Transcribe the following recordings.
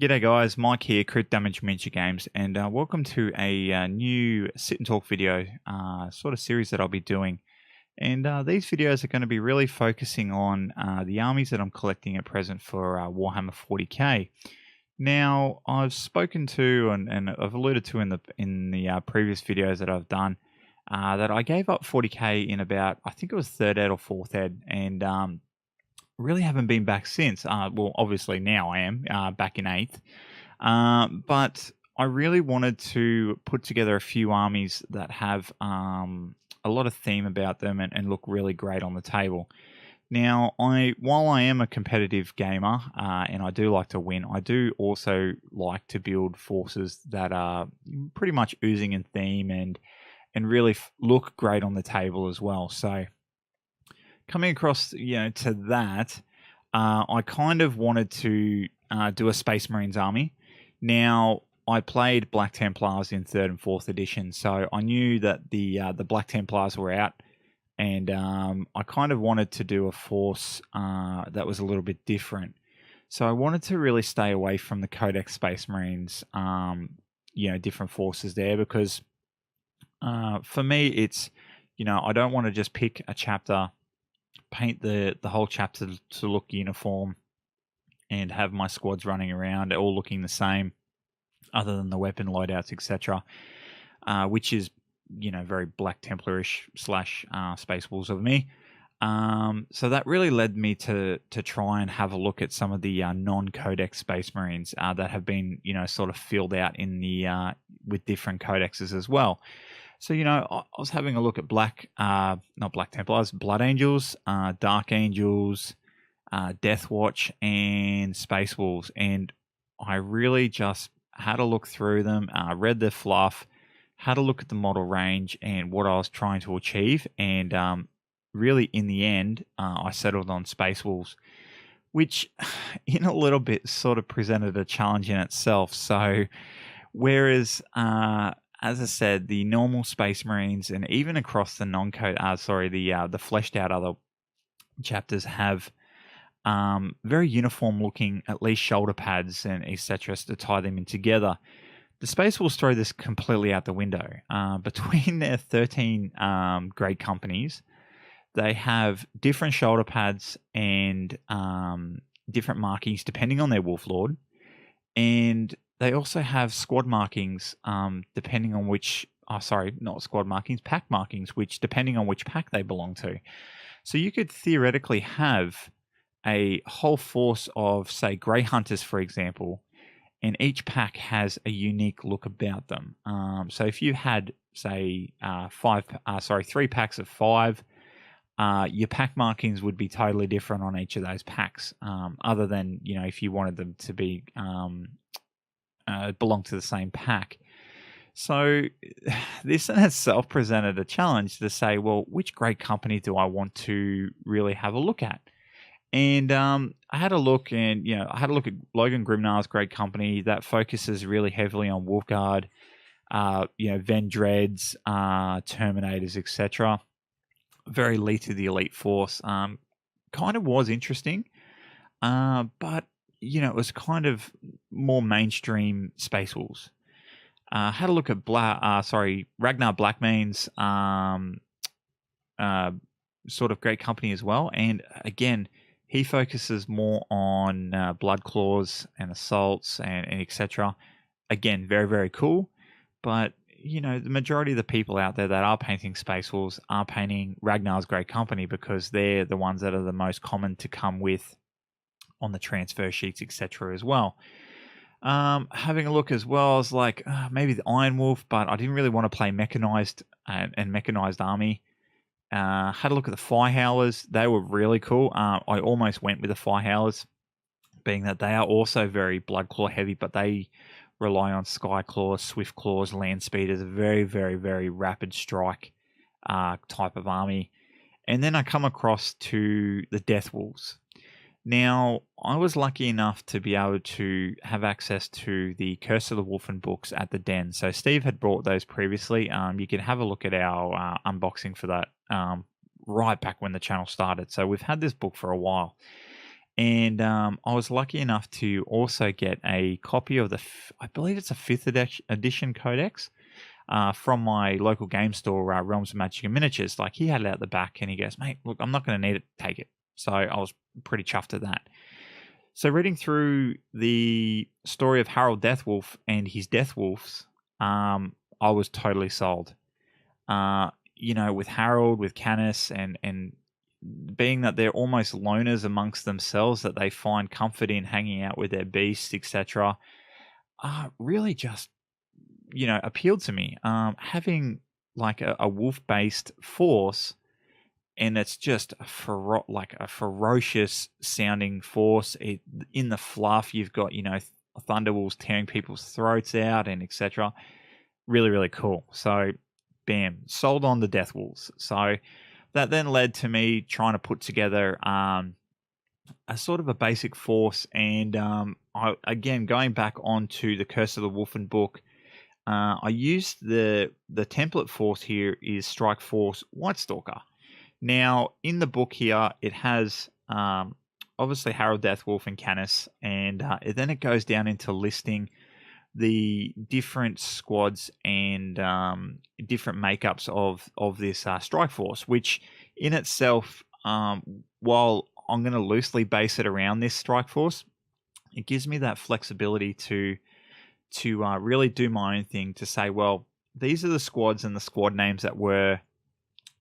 G'day guys, Mike here, Crit Damage Miniature Games, and welcome to a new sit and talk video sort of series that I'll be doing. And these videos are going to be really focusing on the armies that I'm collecting at present for Warhammer 40k. Now, I've spoken to and I've alluded to in the previous videos that I've done that I gave up 40k in about, I think it was 3rd ed or 4th ed, and really haven't been back since. Well, obviously now I am back in 8th. But I really wanted to put together a few armies that have a lot of theme about them and look really great on the table. Now, while I am a competitive gamer and I do like to win, I do also like to build forces that are pretty much oozing in theme and really look great on the table as well. So coming across, to that, I kind of wanted to do a Space Marines army. Now, I played Black Templars in 3rd and 4th edition, so I knew that the Black Templars were out, and I kind of wanted to do a force that was a little bit different. So I wanted to really stay away from the Codex Space Marines, different forces there, because for me, it's, I don't want to just pick a chapter, paint the whole chapter to look uniform and have my squads running around all looking the same other than the weapon loadouts, etc., which is very Black Templarish / Space Wolves of me. So that really led me to try and have a look at some of the non-codex Space Marines that have been sort of filled out in the with different codexes as well. So, I was having a look at not Black Templars, Blood Angels, Dark Angels, Deathwatch, and Space Wolves. And I really just had a look through them, read the fluff, had a look at the model range and what I was trying to achieve. And really, in the end, I settled on Space Wolves, which in a little bit sort of presented a challenge in itself. So, whereas as I said, the normal Space Marines and even across the the fleshed out other chapters have very uniform looking, at least shoulder pads and etc. to tie them in together. The Space Wolves throw this completely out the window. Between their 13 grade companies, they have different shoulder pads and different markings depending on their Wolf Lord, and they also have squad markings, depending on which, not squad markings, pack markings, which depending on which pack they belong to. So you could theoretically have a whole force of, say, Grey Hunters, for example, and each pack has a unique look about them. So if you had, say, 3 packs of 5, your pack markings would be totally different on each of those packs, other than, if you wanted them to be belong to the same pack. So this in itself presented a challenge to say, well, which great company do I want to really have a look at? And I had a look, and I had a look at Logan Grimnar's great company that focuses really heavily on Wolfguard, Vendreads, Terminators, etc. Very lead to the elite force. Kind of was interesting, but it was kind of more mainstream Space Wolves. Had a look at Ragnar Blackmane's sort of great company as well, and again, he focuses more on blood claws and assaults and etc. Again, very, very cool, but the majority of the people out there that are painting Space Wolves are painting Ragnar's great company because they're the ones that are the most common to come with on the transfer sheets, etc. as well. Having a look as well, I was like, maybe the Iron Wolf, but I didn't really want to play mechanized and mechanized army. Had a look at the Firehowlers. They were really cool. I almost went with the Firehowlers, being that they are also very blood claw heavy, but they rely on Sky Claws, Swift Claws, Land Speed as a very, very, very rapid strike type of army. And then I come across to the Deathwolves. Now, I was lucky enough to be able to have access to the Curse of the Wolfen books at the Den. So Steve had brought those previously. You can have a look at our unboxing for that right back when the channel started. So we've had this book for a while. And I was lucky enough to also get a copy of I believe it's a 5th edition codex from my local game store, Realms of Magic and Miniatures. Like, he had it out the back, and he goes, "Mate, look, I'm not going to need it. Take it." So I was pretty chuffed at that. So reading through the story of Harold Deathwolf and his Deathwolves, I was totally sold. With Harold, with Canis, and being that they're almost loners amongst themselves, that they find comfort in hanging out with their beasts, etc. Really just, appealed to me. Having like a wolf-based force, and it's just a ferocious sounding force. In the fluff, you've got, Thunderwolves tearing people's throats out and etc. Really, really cool. So, bam, sold on the Deathwolves. So that then led to me trying to put together a sort of a basic force. And again, going back onto the Curse of the Wolfen book, I used the template force here is Strike Force White Stalker. Now, in the book here, it has obviously Harold Deathwolf and Canis, and then it goes down into listing the different squads and different makeups of this strike force, which in itself, while I'm going to loosely base it around this strike force, it gives me that flexibility to really do my own thing, to say, well, these are the squads and the squad names that were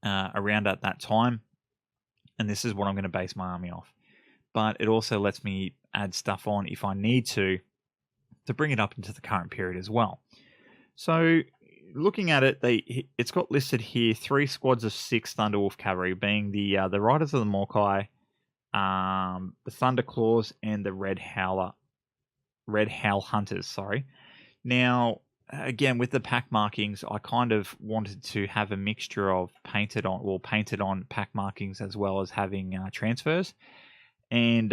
around at that time, and this is what I'm going to base my army off. But it also lets me add stuff on if I need to bring it up into the current period as well. So looking at it, it's got listed here 3 squads of 6 Thunderwolf cavalry, being the Riders of the Morkai, the Thunderclaws, and the Red Howl Hunters. Sorry. Now, again, with the pack markings, I kind of wanted to have a mixture of painted on pack markings, as well as having transfers. And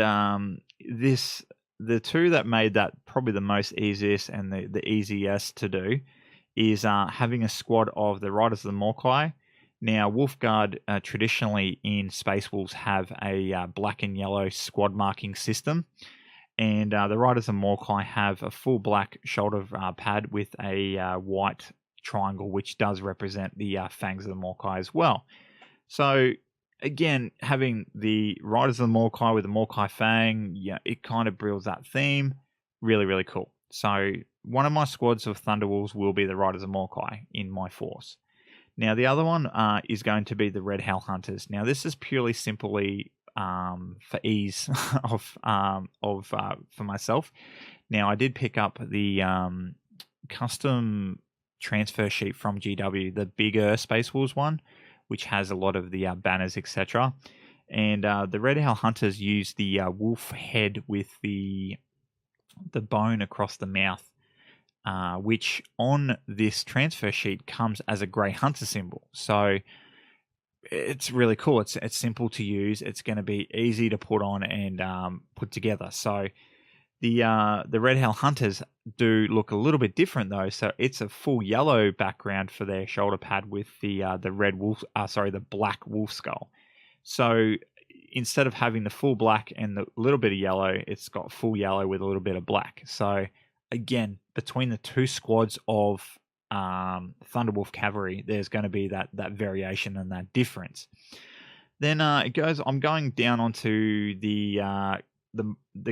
the two that made that probably the most easiest and the easiest to do is having a squad of the Riders of the Morkai. Now, Wolfguard traditionally in Space Wolves have a black and yellow squad marking system. And the Riders of Morkai have a full black shoulder pad with a white triangle, which does represent the fangs of the Morkai as well. So, again, having the Riders of the Morkai with the Morkai fang, it kind of builds that theme. Really, really cool. So, one of my squads of Thunderwolves will be the Riders of Morkai in my force. Now, the other one is going to be the Red Howl Hunters. Now, this is purely simply for ease for myself. Now, I did pick up the custom transfer sheet from GW, the bigger Space Wolves one, which has a lot of the banners, etc. And the Red Howl Hunters use the wolf head with the bone across the mouth, which on this transfer sheet comes as a Grey Hunter symbol. So it's really cool. It's simple to use. It's going to be easy to put on and put together. So the Red Howl Hunters do look a little bit different though. So it's a full yellow background for their shoulder pad with the the black wolf skull. So instead of having the full black and the little bit of yellow, it's got full yellow with a little bit of black. So again, between the two squads of Thunderwolf cavalry, there's going to be that variation and that difference. Then it goes. I'm going down onto the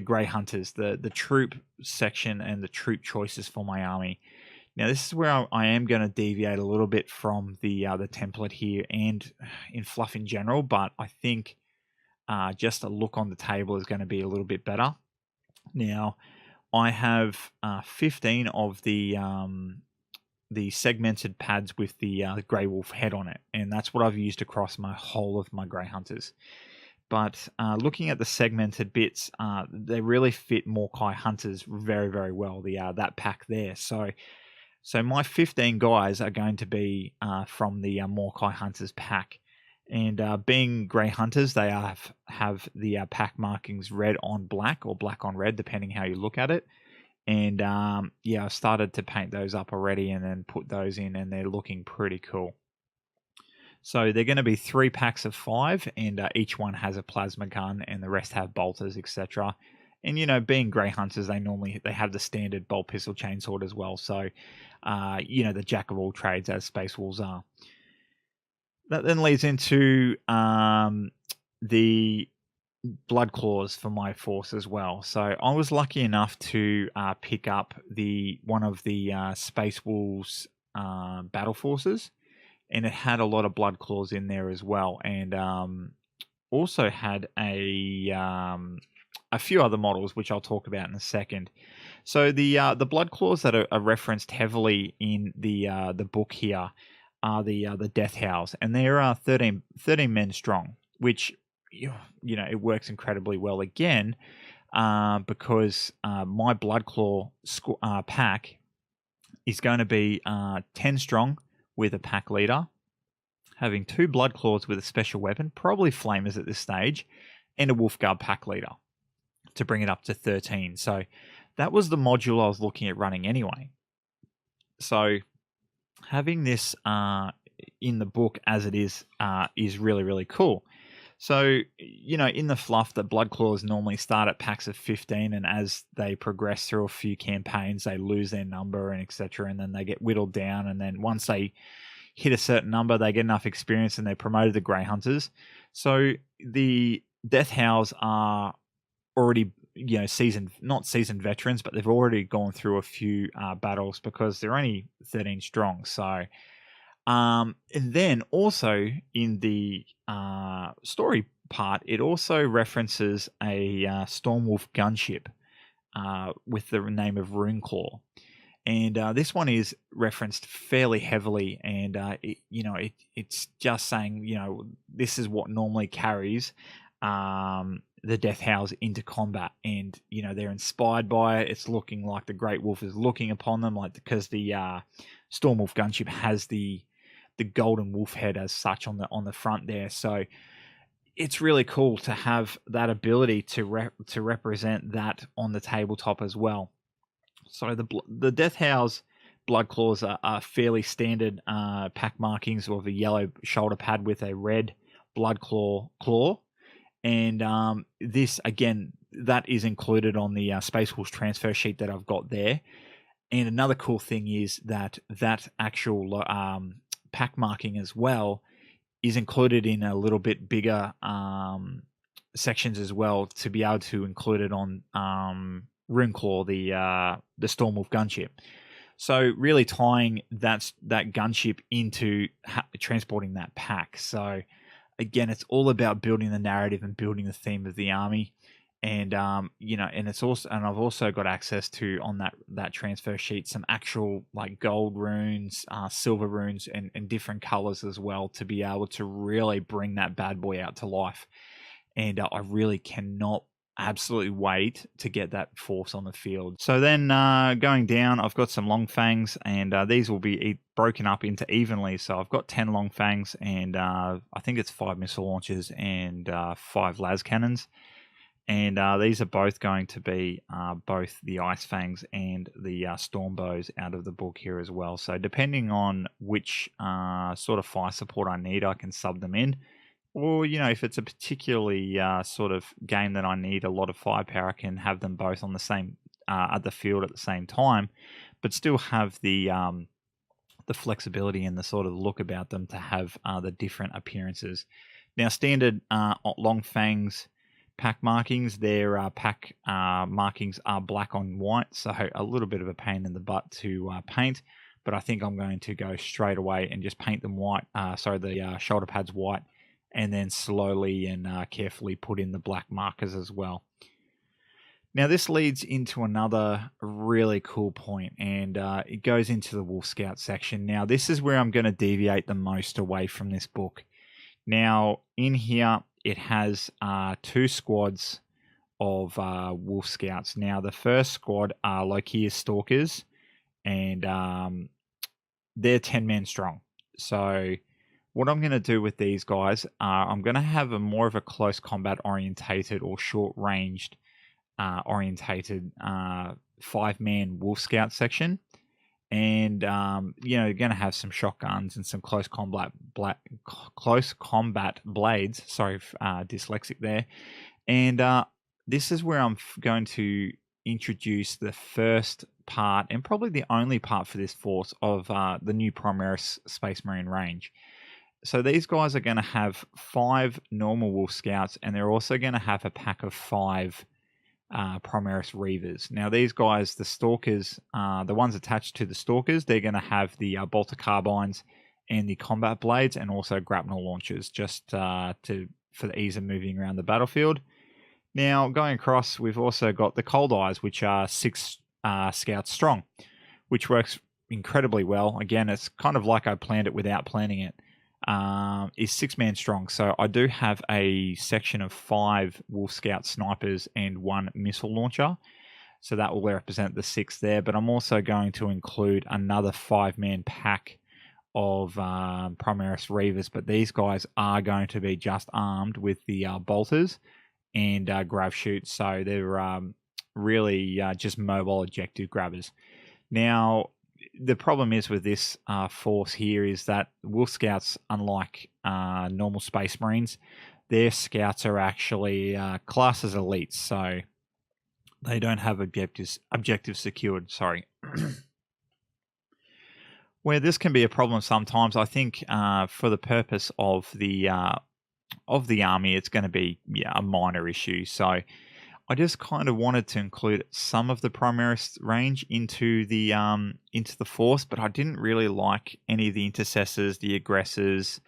Grey Hunters, the troop section and the troop choices for my army. Now this is where I am going to deviate a little bit from the template here and in fluff in general, but I think just a look on the table is going to be a little bit better. Now I have 15 of the segmented pads with the Grey Wolf head on it, and that's what I've used across my whole of my Grey Hunters. But looking at the segmented bits, they really fit Morkai Hunters very, very well, that pack there. So my 15 guys are going to be from the Morkai Hunters pack. And being Grey Hunters, they have the pack markings red on black or black on red, depending how you look at it. And I started to paint those up already and then put those in, and they're looking pretty cool. So they're going to be 3 packs of 5, and each one has a plasma gun, and the rest have bolters, etc. And being grey hunters, they have the standard bolt pistol chainsword as well. So the jack of all trades, as Space Wolves are. That then leads into the blood claws for my force as well. So I was lucky enough to pick up one of the Space Wolves battle forces, and it had a lot of blood claws in there as well, and also had a few other models which I'll talk about in a second. So the blood claws that are referenced heavily in the book here are the Deathwolves, and there are 13 men strong, which it works incredibly well again, because my blood claw pack is going to be 10 strong with a pack leader, having 2 blood claws with a special weapon, probably flamers at this stage, and a wolf guard pack leader to bring it up to 13. So that was the module I was looking at running anyway. So having this in the book as it is really, really cool. So, in the fluff, the blood claws normally start at packs of 15, and as they progress through a few campaigns, they lose their number and etc. And then they get whittled down, and then once they hit a certain number, they get enough experience and they're promoted to grey hunters. So the Deathwolves are already not seasoned veterans, but they've already gone through a few battles because they're only 13 strong. So and then also in the story part, it also references a Stormwolf gunship with the name of Runeclaw. And this one is referenced fairly heavily, and it's just saying, this is what normally carries the Deathwolves into combat, and they're inspired by it. It's looking like the Great Wolf is looking upon them, because the Stormwolf gunship has the golden wolf head as such on the front there. So it's really cool to have that ability to represent that on the tabletop as well. So the Deathwolves blood claws are fairly standard pack markings of a yellow shoulder pad with a red blood claw. And this, again, that is included on the Space Wolves transfer sheet that I've got there. And another cool thing is that actual pack marking as well is included in a little bit bigger sections as well, to be able to include it on Runeclaw, the Stormwolf gunship. So really tying that gunship into transporting that pack. So again, it's all about building the narrative and building the theme of the army. And and it's also, and I've also got access to, on that transfer sheet, some actual like gold runes, silver runes, and different colors as well, to be able to really bring that bad boy out to life. And I really cannot absolutely wait to get that force on the field. So then going down, I've got some long fangs, and these will be broken up into evenly. So I've got 10 long fangs, and I think it's 5 missile launchers and 5 las cannons. And these are both going to be both the Ice Fangs and the Storm Bows out of the book here as well. So depending on which sort of fire support I need, I can sub them in. Or, if it's a particularly sort of game that I need a lot of firepower, I can have them both on the same at the field at the same time, but still have the flexibility and the sort of look about them to have the different appearances. Now, standard Long Fangs pack markings, their pack markings are black on white, so a little bit of a pain in the butt to paint, but I think I'm going to go straight away and just paint them white, the shoulder pads white, and then slowly and carefully put in the black markers as well. Now this leads into another really cool point, and it goes into the Wolf Scout section. Now this is where I'm going to deviate the most away from this book. Now in here, it has 2 squads of Wolf Scouts. Now, the first squad are Lokia Stalkers, and they're 10 men strong. So what I'm going to do with these guys, I'm going to have more of a close combat orientated or short-ranged orientated 5-man Wolf Scout section. and you're going to have some shotguns and some close combat blades. Sorry, dyslexic there. And this is where I'm going to introduce the first part, and probably the only part for this force, of the new Primaris Space Marine range. So these guys are going to have 5 normal Wolf Scouts, and they're also going to have a pack of 5 Primaris Reavers. Now these guys, the Stalkers, the ones attached to the Stalkers, they're going to have the bolter carbines and the combat blades, and also grapnel launchers, just for the ease of moving around the battlefield. Now going across, we've also got the Cold Eyes, which are 6 Scouts strong, which works incredibly well. Again, it's kind of like I planned it without planning it. Is 6-man strong. So I do have a section of 5 Wolf Scout snipers and 1 missile launcher. So that will represent the 6 there. But I'm also going to include another 5-man pack of Primaris Reavers. But these guys are going to be just armed with the bolters and grav shoots. So they're really just mobile objective grabbers. Now, the problem is with this force here is that Wolf Scouts, unlike normal Space Marines, their scouts are actually classed as elites, so they don't have objectives secured. Sorry. Where this can be a problem sometimes, I think for the purpose of the army, it's going to be a minor issue. So I just kind of wanted to include some of the Primaris range into the force, but I didn't really like any of the intercessors, the aggressors,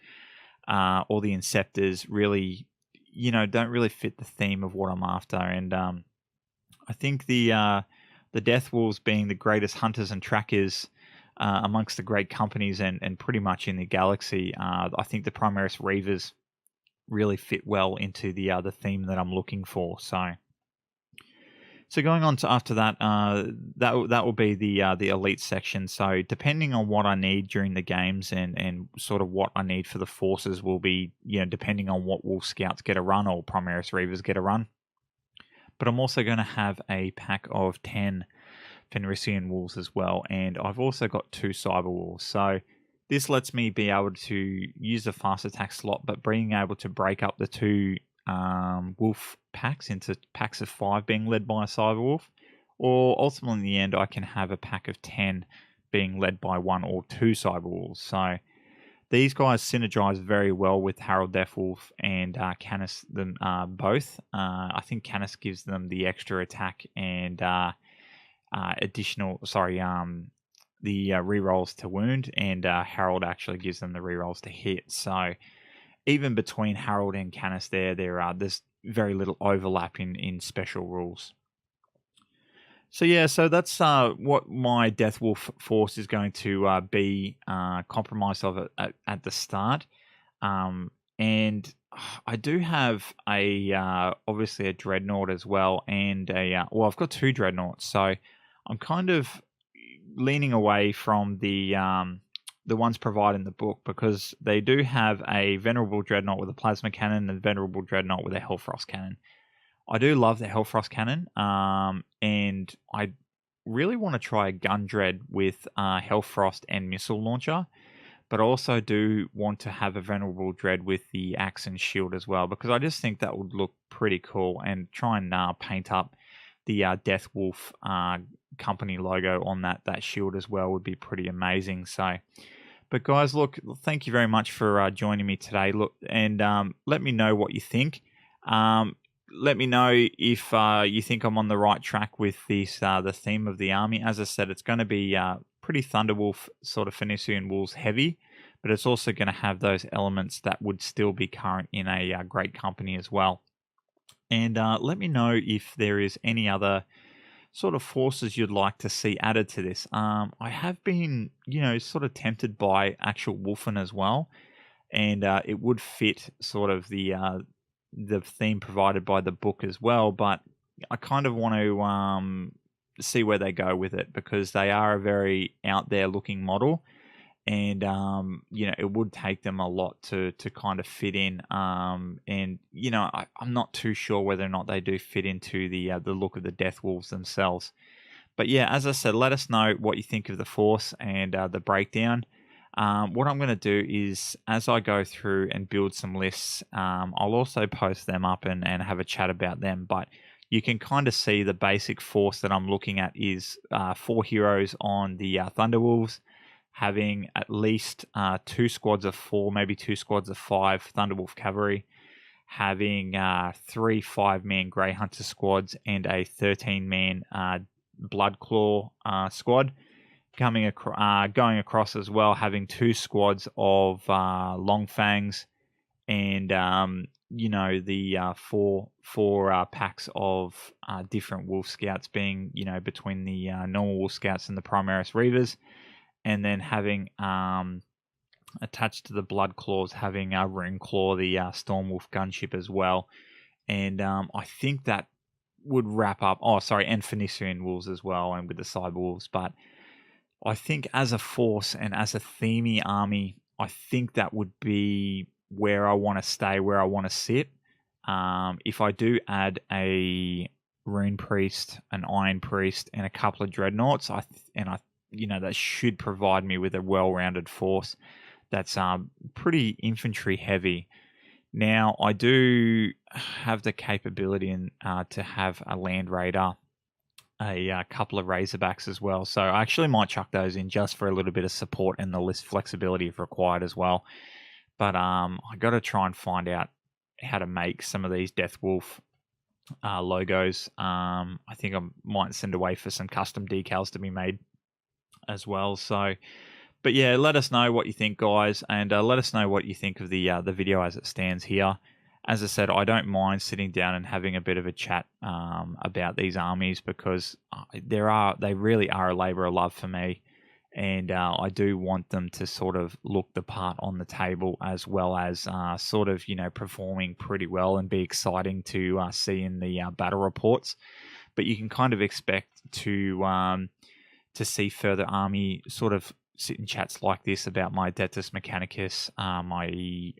or the inceptors. Really, don't really fit the theme of what I'm after. And I think the Deathwolves, being the greatest hunters and trackers amongst the great companies and pretty much in the galaxy, I think the Primaris Reavers really fit well into the theme that I'm looking for. So going on to after that, that will be the elite section. So depending on what I need during the games and sort of what I need for the forces will be, depending on what Wolf Scouts get a run or Primaris Reavers get a run. But I'm also going to have a pack of 10 Fenrisian Wolves as well, and I've also got 2 Cyber Wolves. So this lets me be able to use the fast attack slot, but being able to break up the 2 wolf packs into packs of 5 being led by a cyber wolf, or ultimately in the end I can have a pack of 10 being led by 1 or 2 cyber wolves. So these guys synergize very well with Harold Deathwolf and Canis, them both. I think Canis gives them the extra attack and the rerolls to wound, and Harold actually gives them the rerolls to hit. So even between Harold and Canis there's very little overlap in special rules. So yeah, so that's what my Deathwolf force is going to be compromised of at the start. And I do have obviously a Dreadnought as well, and I've got 2 Dreadnoughts, so I'm kind of leaning away from the ones provided in the book, because they do have a Venerable Dreadnought with a plasma cannon and a Venerable Dreadnought with a Hellfrost cannon. I do love the Hellfrost cannon, and I really want to try a Gun Dread with Hellfrost and missile launcher, but I also do want to have a Venerable Dread with the axe and shield as well, because I just think that would look pretty cool, and try and paint up the Deathwolf company logo on that shield as well would be pretty amazing. So, but guys, look, thank you very much for joining me today. Look, and let me know what you think. Let me know if you think I'm on the right track with this the theme of the army. As I said, it's going to be pretty Thunderwolf sort of Fenrisian Wolves heavy, but it's also going to have those elements that would still be current in a great company as well. And let me know if there is any other sort of forces you'd like to see added to this. I have been, sort of tempted by actual Wolfen as well, and it would fit sort of the theme provided by the book as well, but I kind of want to see where they go with it, because they are a very out there looking model, and it would take them a lot to kind of fit in, and I'm not too sure whether or not they do fit into the look of the Deathwolves themselves. But yeah, as I said, let us know what you think of the force and the breakdown. What I'm going to do is, as I go through and build some lists, I'll also post them up and have a chat about them. But you can kind of see the basic force that I'm looking at is 4 heroes on the Thunderwolves, having at least 2 squads of 4, maybe 2 squads of 5 Thunderwolf cavalry, having 3 5-man Grey Hunter squads and a 13-man Bloodclaw squad. Going across as well, having 2 squads of Long Fangs, and the four packs of different Wolf Scouts, being between the normal Wolf Scouts and the Primaris Reavers, and then having attached to the Blood Claws, having Rune Claw, the Stormwolf gunship as well. And I think that would wrap up. Oh, sorry, and Phoenician Wolves as well, and with the Cyber Wolves. But I think as a force and as a themey army, I think that would be where I want to stay, where I want to sit. If I do add a Rune Priest, an Iron Priest, and a couple of Dreadnoughts, that should provide me with a well-rounded force that's pretty infantry heavy. Now, I do have the capability to have a Land Raider, a couple of Razorbacks as well. So I actually might chuck those in just for a little bit of support and the list flexibility if required as well. But I got to try and find out how to make some of these Deathwolf logos. I think I might send away for some custom decals to be made as well. So, but yeah, let us know what you think, guys, and let us know what you think of the video as it stands here. As I said, I don't mind sitting down and having a bit of a chat about these armies, because they really are a labour of love for me, and I do want them to sort of look the part on the table, as well as performing pretty well and be exciting to see in the battle reports. But you can kind of expect to see further army sort of sit in chats like this about my Adeptus Mechanicus, my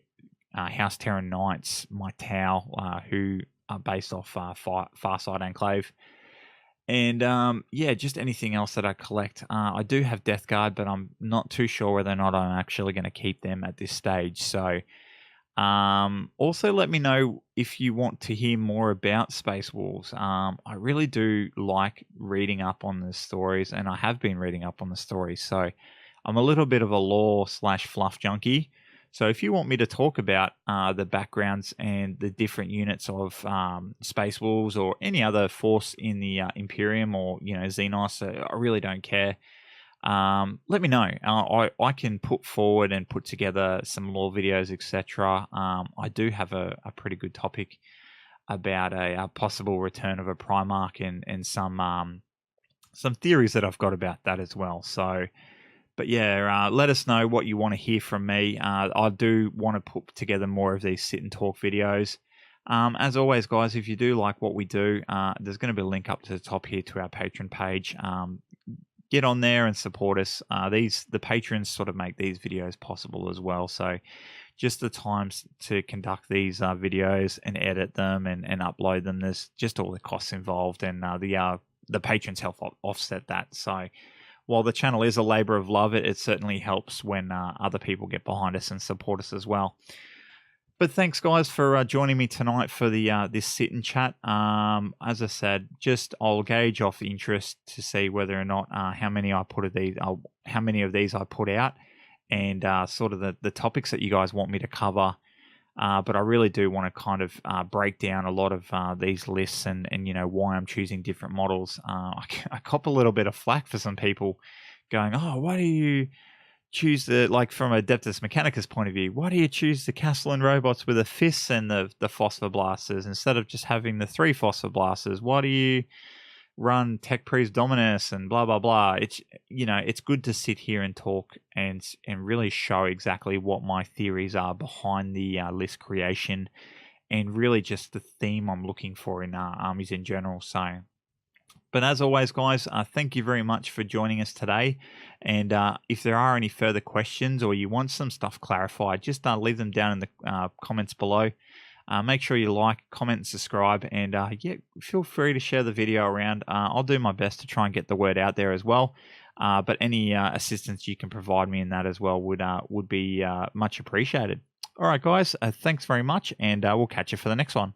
House Terran Knights, my Tau, who are based off Farside Enclave, and just anything else that I collect. I do have Death Guard, but I'm not too sure whether or not I'm actually going to keep them at this stage. So also let me know if you want to hear more about Space Wolves. I really do like reading up on the stories, and I have been reading up on the stories. So I'm a little bit of a lore/fluff junkie. So if you want me to talk about the backgrounds and the different units of Space Wolves or any other force in the Imperium or Xenos, I really don't care. Let me know. I can put forward and put together some lore videos, etc. I do have a pretty good topic about a possible return of a Primarch and some theories that I've got about that as well. So. But yeah, let us know what you want to hear from me. I do want to put together more of these sit and talk videos. As always, guys, if you do like what we do, there's going to be a link up to the top here to our Patreon page. Get on there and support us. The patrons sort of make these videos possible as well. So just the times to conduct these videos and edit them and upload them, there's just all the costs involved, and the patrons help offset that. So while the channel is a labour of love, it certainly helps when other people get behind us and support us as well. But thanks, guys, for joining me tonight for the this sit and chat. As I said, I'll gauge off interest to see whether or not how many of these I put out, and sort of the topics that you guys want me to cover. But I really do want to kind of break down a lot of these lists and why I'm choosing different models. I cop a little bit of flack for some people going, oh, why do you choose from a Adeptus Mechanicus point of view, why do you choose the Castellan robots with the fists and the Phosphor Blasters instead of just having the 3 Phosphor Blasters? Why do you run Tech Priest Dominus and blah, blah, blah? It's good to sit here and talk and really show exactly what my theories are behind the list creation, and really just the theme I'm looking for in armies in general. So, but as always, guys, thank you very much for joining us today. And if there are any further questions or you want some stuff clarified, just leave them down in the comments below. Make sure you like, comment, and subscribe, and yeah, feel free to share the video around. I'll do my best to try and get the word out there as well. But any assistance you can provide me in that as well would be much appreciated. All right, guys, thanks very much, and we'll catch you for the next one.